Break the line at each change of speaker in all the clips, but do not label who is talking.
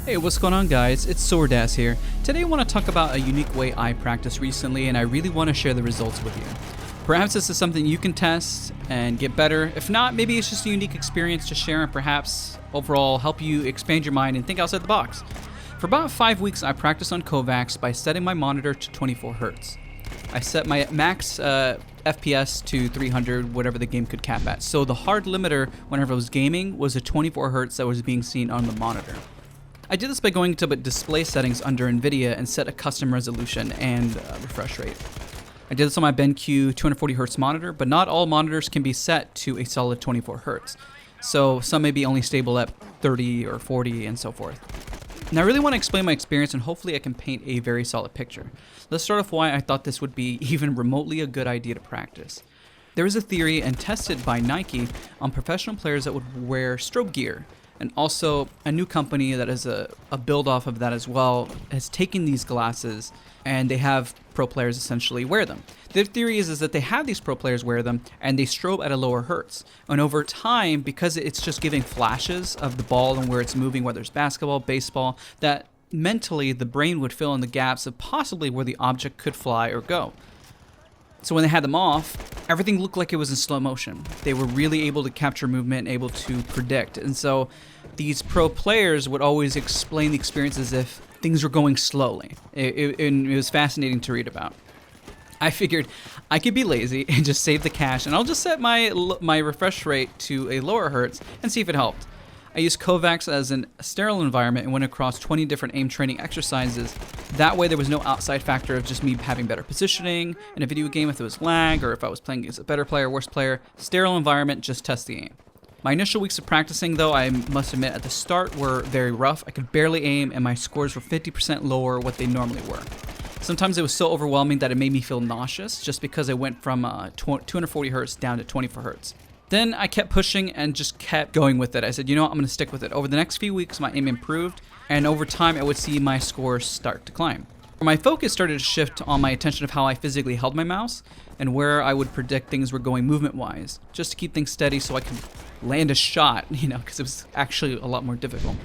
Hey, what's going on guys? It's SoaR Dazs here. Today I want to talk about a unique way I practiced recently and I really want to share the results with you. Perhaps this is something you can test and get better. If not, maybe it's just a unique experience to share and perhaps overall help you expand your mind and think outside the box. For about 5 weeks I practiced on Kovacs by setting my monitor to 24 Hz. I set my max FPS to 300, whatever the game could cap at. So the hard limiter whenever I was gaming was the 24 Hz that was being seen on the monitor. I did this by going to display settings under NVIDIA and set a custom resolution and refresh rate. I did this on my BenQ 240 Hz monitor, but not all monitors can be set to a solid 24 Hz. So some may be only stable at 30 or 40 and so forth. Now I really want to explain my experience and hopefully I can paint a very solid picture. Let's start off why I thought this would be even remotely a good idea to practice. There is a theory and tested by Nike on professional players that would wear strobe gear. And also a new company that is a build off of that as well has taken these glasses and they have pro players essentially wear them. Their theory is that they have these pro players wear them and they strobe at a lower hertz. And over time, because it's just giving flashes of the ball and where it's moving, whether it's basketball, baseball, that mentally the brain would fill in the gaps of possibly where the object could fly or go. So when they had them off, everything looked like it was in slow motion. They were really able to capture movement and able to predict. And so these pro players would always explain the experience as if things were going slowly. It was fascinating to read about. I figured I could be lazy and just save the cache, and I'll just set my refresh rate to a lower hertz and see if it helped. I used Kovacs as a sterile environment and went across 20 different aim training exercises. That way there was no outside factor of just me having better positioning in a video game if it was lag or if I was playing against a better player, worse player. Sterile environment, just test the aim. My initial weeks of practicing though, I must admit at the start were very rough. I could barely aim and my scores were 50% lower what they normally were. Sometimes it was so overwhelming that it made me feel nauseous just because I went from 240 Hz down to 24 Hz. Then I kept pushing and just kept going with it. I said, you know what, I'm going to stick with it. Over the next few weeks, my aim improved, and over time, I would see my scores start to climb. My focus started to shift on my attention of how I physically held my mouse and where I would predict things were going movement-wise, just to keep things steady so I could land a shot, because it was actually a lot more difficult.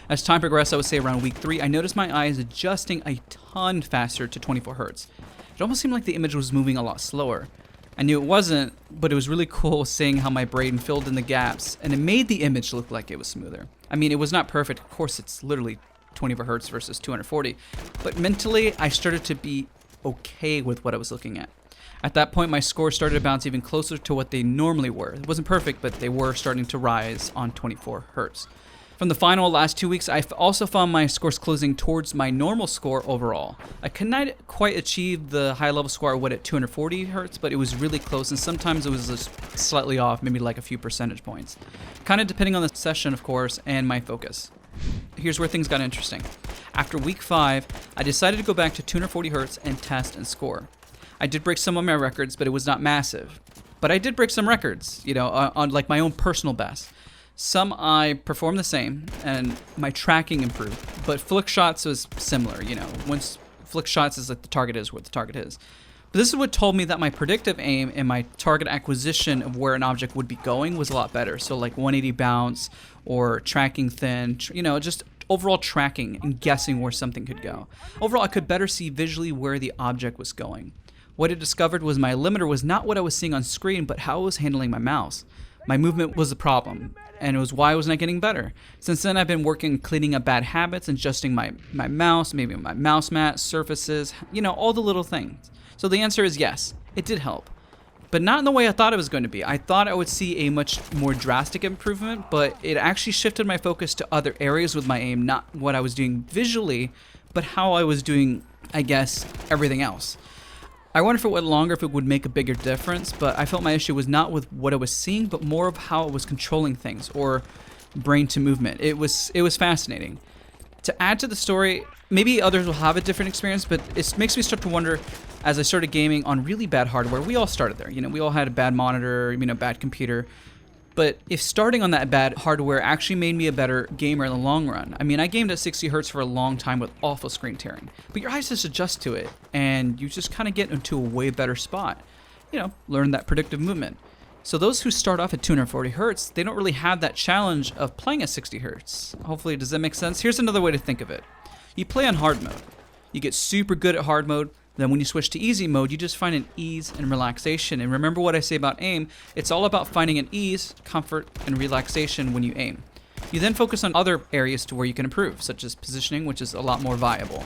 As time progressed, I would say around week 3, I noticed my eyes adjusting a ton faster to 24 Hz. It almost seemed like the image was moving a lot slower. I knew it wasn't, but it was really cool seeing how my brain filled in the gaps, and it made the image look like it was smoother. I mean, it was not perfect. Of course, it's literally 24 Hz versus 240, but mentally, I started to be okay with what I was looking at. At that point, my scores started to bounce even closer to what they normally were. It wasn't perfect, but they were starting to rise on 24 Hz. From the final last 2 weeks, I also found my scores closing towards my normal score overall. I could not quite achieve the high level score I would at 240 Hz, but it was really close, and sometimes it was just slightly off, maybe like a few percentage points. Kind of depending on the session, of course, and my focus. Here's where things got interesting. After week 5, I decided to go back to 240 Hz and test and score. I did break some of my records, but it was not massive. But I did break some records, on like my own personal best. Some I performed the same, and my tracking improved, but flick shots was similar, Once flick shots is like the target is what the target is. But this is what told me that my predictive aim and my target acquisition of where an object would be going was a lot better. So like 180 bounce or tracking thin, just overall tracking and guessing where something could go. Overall, I could better see visually where the object was going. What I discovered was my limiter was not what I was seeing on screen, but how I was handling my mouse. My movement was the problem, and it was why I was not getting better. Since then, I've been working cleaning up bad habits, adjusting my mouse, maybe my mouse mat, surfaces, all the little things. So the answer is yes, it did help. But not in the way I thought it was going to be. I thought I would see a much more drastic improvement, but it actually shifted my focus to other areas with my aim, not what I was doing visually, but how I was doing, I guess, everything else. I wondered if it went longer if it would make a bigger difference, but I felt my issue was not with what I was seeing, but more of how I was controlling things, or brain to movement. It was fascinating. To add to the story, maybe others will have a different experience, but it makes me start to wonder, as I started gaming on really bad hardware, we all started there. We all had a bad monitor, bad computer. But if starting on that bad hardware actually made me a better gamer in the long run, I mean, I gamed at 60 Hz for a long time with awful screen tearing, but your eyes just adjust to it, and you just kind of get into a way better spot. Learn that predictive movement. So those who start off at 240 hertz, they don't really have that challenge of playing at 60 hertz. Hopefully, does that make sense? Here's another way to think of it. You play on hard mode. You get super good at hard mode. Then when you switch to easy mode, you just find an ease and relaxation. And remember what I say about aim, it's all about finding an ease, comfort, and relaxation when you aim. You then focus on other areas to where you can improve, such as positioning, which is a lot more viable.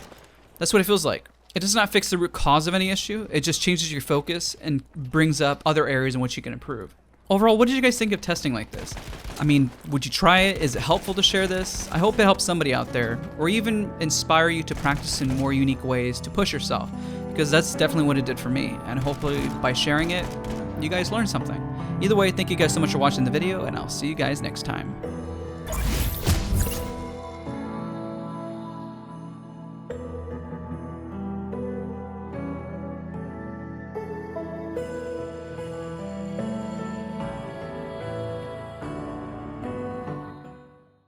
That's what it feels like. It does not fix the root cause of any issue. It just changes your focus and brings up other areas in which you can improve. Overall, what did you guys think of testing like this? I mean, would you try it? Is it helpful to share this? I hope it helps somebody out there, or even inspire you to practice in more unique ways to push yourself, because that's definitely what it did for me, and hopefully by sharing it, you guys learned something. Either way, thank you guys so much for watching the video, and I'll see you guys next time.